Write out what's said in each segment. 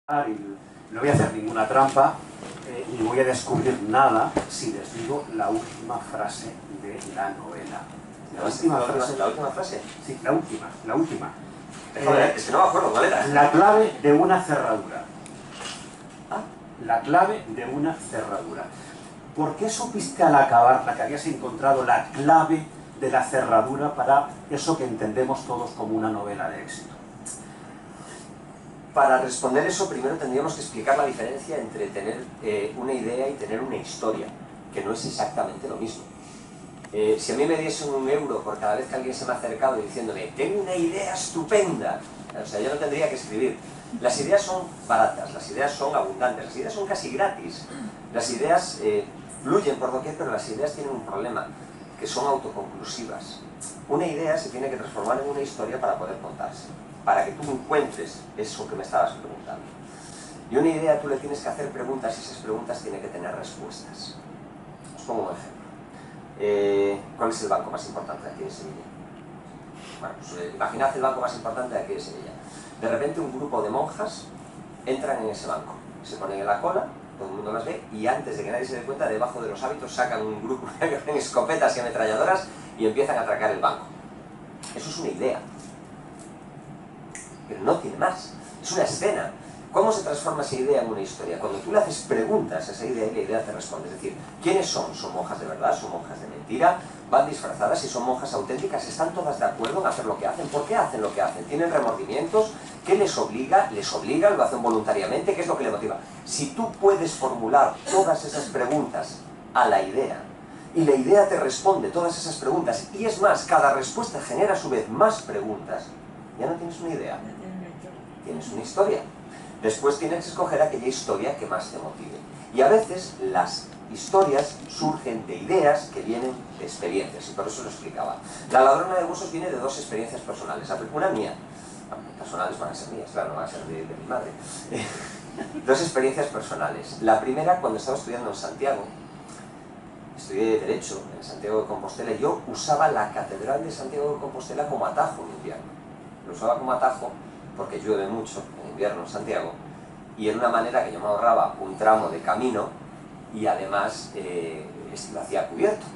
y no voy a hacer ninguna trampa ni voy a descubrir nada si les digo la última frase de la novela. ¿La última frase? Sí, la última. Es que no me acuerdo, ¿cuál era? La clave de una cerradura. ¿Ah? La clave de una cerradura. ¿Por qué supiste al acabarla que habías encontrado la clave de la cerradura para eso que entendemos todos como una novela de éxito? Para responder eso, primero tendríamos que explicar la diferencia entre tener una idea y tener una historia, que no es exactamente lo mismo. Si a mí me diesen €1 por cada vez que alguien se me ha acercado diciéndome tengo una idea estupenda, o sea, yo no tendría que escribir. Las ideas son baratas, las ideas son abundantes, las ideas son casi gratis. Las ideas fluyen por doquier, pero las ideas tienen un problema, que son autoconclusivas. Una idea se tiene que transformar en una historia para poder contarse, para que tú encuentres eso que me estabas preguntando. Y una idea tú le tienes que hacer preguntas y esas preguntas tienen que tener respuestas. Os pongo un ejemplo. ¿Cuál es el banco más importante de aquí de Sevilla? Bueno, pues imaginad el banco más importante de aquí de Sevilla. De repente un grupo de monjas entran en ese banco, se ponen en la cola, todo el mundo las ve y antes de que nadie se dé cuenta, debajo de los hábitos sacan un grupo de escopetas y ametralladoras y empiezan a atracar el banco. Eso es una idea, pero no tiene más, es una escena. ¿Cómo se transforma esa idea en una historia? Cuando tú le haces preguntas a esa idea y la idea te responde. Es decir, ¿quiénes son? ¿Son monjas de verdad? ¿Son monjas de mentira? ¿Van disfrazadas? ¿Si son monjas auténticas? ¿Están todas de acuerdo en hacer lo que hacen? ¿Por qué hacen lo que hacen? ¿Tienen remordimientos? ¿Qué les obliga? ¿Les obliga? ¿Lo hacen voluntariamente? ¿Qué es lo que le motiva? Si tú puedes formular todas esas preguntas a la idea y la idea te responde todas esas preguntas y es más, cada respuesta genera a su vez más preguntas, ya no tienes una idea, tienes una historia. Después tienes que escoger aquella historia que más te motive. Y a veces las historias surgen de ideas que vienen de experiencias, y por eso lo explicaba. La ladrona de huesos viene de dos experiencias personales. Una mía, personales van a ser mías, claro, no van a ser de mi madre. Dos experiencias personales. La primera, cuando estaba estudiando en Santiago, estudié Derecho en Santiago de Compostela, y yo usaba la Catedral de Santiago de Compostela como atajo en invierno. Lo usaba como atajo porque llueve mucho en invierno en Santiago, y era una manera que yo me ahorraba un tramo de camino y además lo hacía cubierto.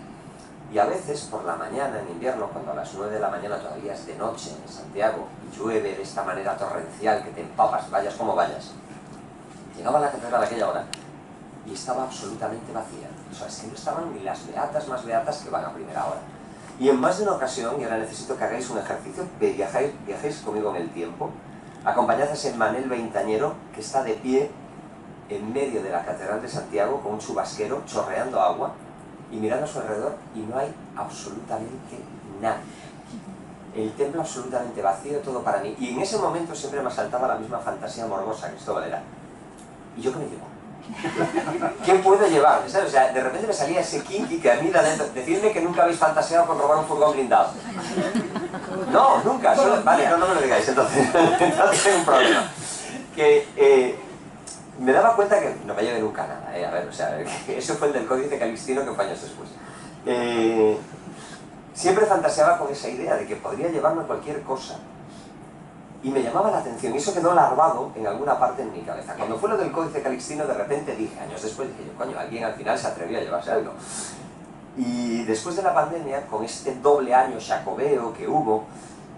Y a veces por la mañana en invierno, cuando a las 9 de la mañana todavía es de noche en Santiago y llueve de esta manera torrencial que te empapas, vayas como vayas, llegaba a la catedral a aquella hora y estaba absolutamente vacía. O sea, es que no estaban ni las beatas más beatas que van a primera hora. Y en más de una ocasión, y ahora necesito que hagáis un ejercicio, viajéis conmigo en el tiempo, acompañad a ese Manel veintañero que está de pie en medio de la Catedral de Santiago con un chubasquero chorreando agua y mirando a su alrededor y no hay absolutamente nada. El templo absolutamente vacío, todo para mí. Y en ese momento siempre me asaltaba la misma fantasía morbosa, Cristóbal era. ¿Y yo qué me llevo? ¿Qué puedo llevar? ¿Sabes? O sea, de repente me salía ese kinky que a mí da dentro. Decidme que nunca habéis fantaseado con robar un furgón blindado. No, nunca. Solo... Vale, no me lo digáis, entonces. Entonces hay un problema. Que me daba cuenta que no me llevé nunca nada, A ver, o sea, eso fue el del Códice Calixtino que fue años después. Siempre fantaseaba con esa idea de que podría llevarme cualquier cosa. Y me llamaba la atención, y eso quedó larvado en alguna parte en mi cabeza. Cuando fue lo del Códice Calixtino, de repente dije, años después, dije yo, coño, alguien al final se atrevió a llevarse algo. Y después de la pandemia, con este doble año jacobeo que hubo,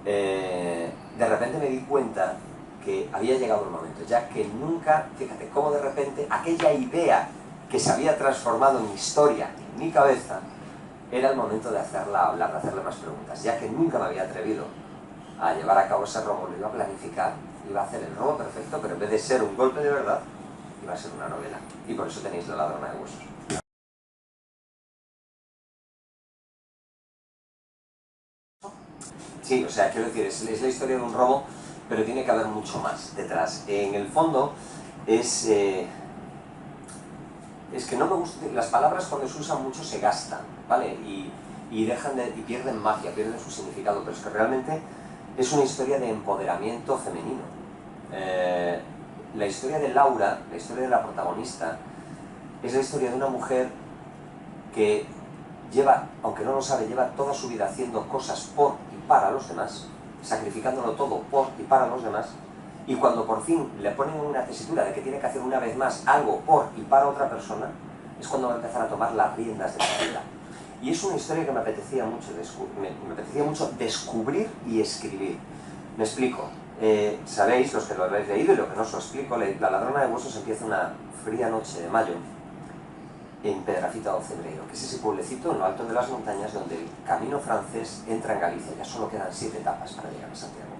de repente me di cuenta que había llegado el momento, ya que nunca, fíjate, cómo de repente aquella idea que se había transformado en historia en mi cabeza, era el momento de hacerla hablar, de hacerle más preguntas, ya que nunca me había atrevido a llevar a cabo ese robo, lo iba a planificar, iba a hacer el robo perfecto, pero en vez de ser un golpe de verdad, iba a ser una novela. Y por eso tenéis La ladrona de huesos. Sí, o sea, quiero decir, es la historia de un robo, pero tiene que haber mucho más detrás. En el fondo, es que no me gusta, las palabras cuando se usan mucho se gastan, ¿vale? Y pierden magia, pierden su significado, pero es que realmente es una historia de empoderamiento femenino. La historia de Laura, la historia de la protagonista, es la historia de una mujer que lleva, aunque no lo sabe, lleva toda su vida haciendo cosas por y para los demás, sacrificándolo todo por y para los demás, Y cuando por fin le ponen una tesitura de que tiene que hacer una vez más algo por y para otra persona, es cuando va a empezar a tomar las riendas de la vida. Y es una historia que me apetecía mucho descubrir y escribir. Me explico. Sabéis, los que lo habéis leído y lo que no os lo explico, La ladrona de huesos empieza una fría noche de mayo en Pedrafita o Cebreiro, que es ese pueblecito en lo alto de las montañas donde el camino francés entra en Galicia. Ya solo quedan 7 etapas para llegar a Santiago.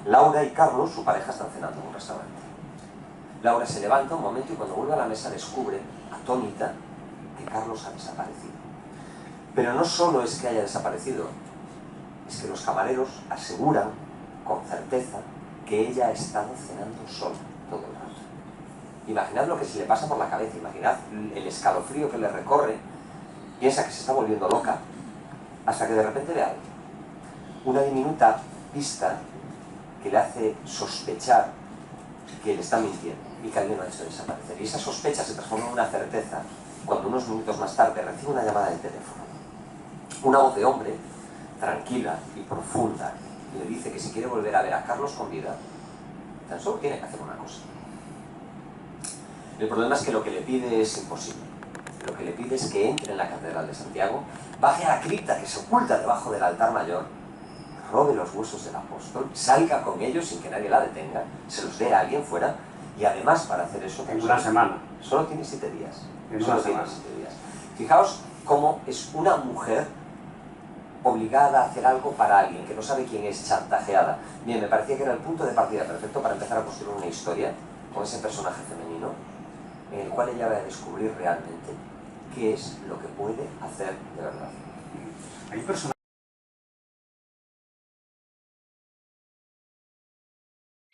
Laura y Carlos, su pareja, están cenando en un restaurante. Laura se levanta un momento y cuando vuelve a la mesa descubre, atónita, que Carlos ha desaparecido. Pero no solo es que haya desaparecido, es que los camareros aseguran con certeza que ella ha estado cenando sola todo el rato. Imaginad lo que se le pasa por la cabeza, imaginad el escalofrío que le recorre, piensa que se está volviendo loca, hasta que de repente ve algo. Una diminuta pista que le hace sospechar que le está mintiendo y que alguien lo ha hecho desaparecer. Y esa sospecha se transforma en una certeza cuando unos minutos más tarde recibe una llamada de teléfono. Una voz de hombre, tranquila y profunda, le dice que si quiere volver a ver a Carlos con vida, tan solo tiene que hacer una cosa. El problema es que lo que le pide es imposible. Lo que le pide es que entre en la Catedral de Santiago, baje a la cripta que se oculta debajo del altar mayor, robe los huesos del apóstol, salga con ellos sin que nadie la detenga, se los dé a alguien fuera, y además para hacer eso... En una semana. Solo tiene 7 días. Solo tiene 7 días. Fijaos cómo es una mujer obligada a hacer algo para alguien que no sabe quién es, chantajeada. Bien, me parecía que era el punto de partida perfecto para empezar a construir una historia con ese personaje femenino, en el cual ella va a descubrir realmente qué es lo que puede hacer de verdad. Hay personajes.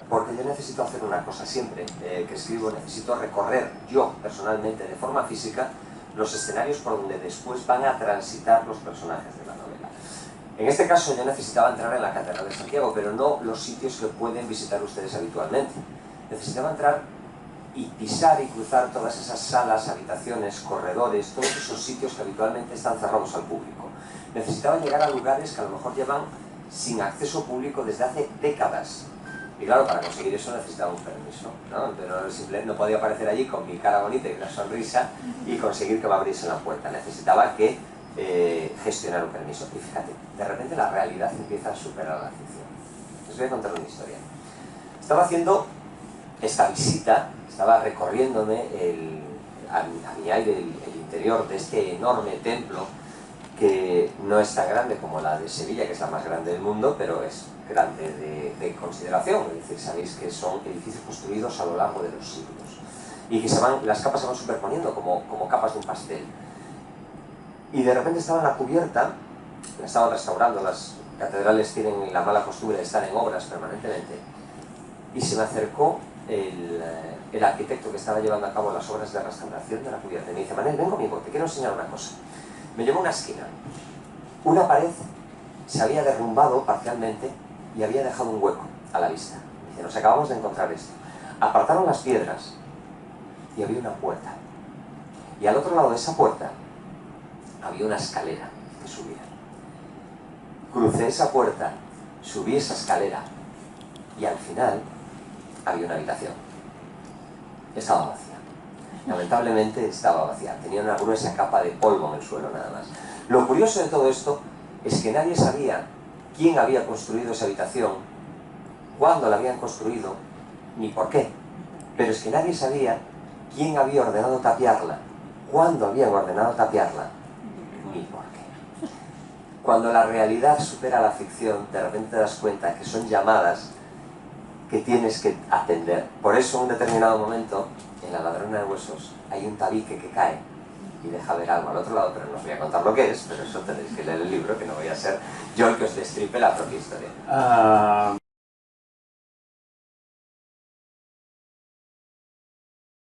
Porque yo necesito hacer una cosa siempre que escribo, necesito recorrer yo personalmente de forma física los escenarios por donde después van a transitar los personajes de la novela. En este caso yo necesitaba entrar en la Catedral de Santiago, pero no los sitios que pueden visitar ustedes habitualmente. Necesitaba entrar y pisar y cruzar todas esas salas, habitaciones, corredores, todos esos sitios que habitualmente están cerrados al público. Necesitaba llegar a lugares que a lo mejor llevan sin acceso público desde hace décadas. Y claro, para conseguir eso necesitaba un permiso, ¿no? Pero simplemente no podía aparecer allí con mi cara bonita y una sonrisa y conseguir que me abriesen la puerta. Necesitaba que gestionar un permiso. Y fíjate, de repente la realidad empieza a superar a la ficción. Les voy a contar una historia. Estaba haciendo esta visita, estaba recorriéndome a mi aire el interior de este enorme templo que no es tan grande como la de Sevilla, que es la más grande del mundo, pero es grande de consideración. Es decir, sabéis que son edificios construidos a lo largo de los siglos y que las capas se van superponiendo como capas de un pastel. Y de repente estaba en la cubierta, la estaban restaurando, las catedrales tienen la mala costumbre de estar en obras permanentemente, y se me acercó el arquitecto que estaba llevando a cabo las obras de restauración de la cubierta y me dice: Manel, ven conmigo, te quiero enseñar una cosa. Me llevó a una esquina. Una pared se había derrumbado parcialmente y había dejado un hueco a la vista. Dice: nos acabamos de encontrar esto. Apartaron las piedras y había una puerta. Y al otro lado de esa puerta había una escalera que subía. Crucé esa puerta, subí esa escalera y al final había una habitación. Estaba vacía. Lamentablemente estaba vacía. Tenía una gruesa capa de polvo en el suelo nada más. Lo curioso de todo esto es que nadie sabía quién había construido esa habitación, cuándo la habían construido, ni por qué. Pero es que nadie sabía quién había ordenado tapiarla, cuándo habían ordenado tapiarla, ni por qué. Cuando la realidad supera la ficción, de repente te das cuenta que son llamadas que tienes que atender. Por eso en un determinado momento, en La ladrona de huesos, hay un tabique que cae y deja ver algo al otro lado, pero no os voy a contar lo que es, pero eso tenéis que leer el libro, que no voy a ser yo el que os destripe la propia historia.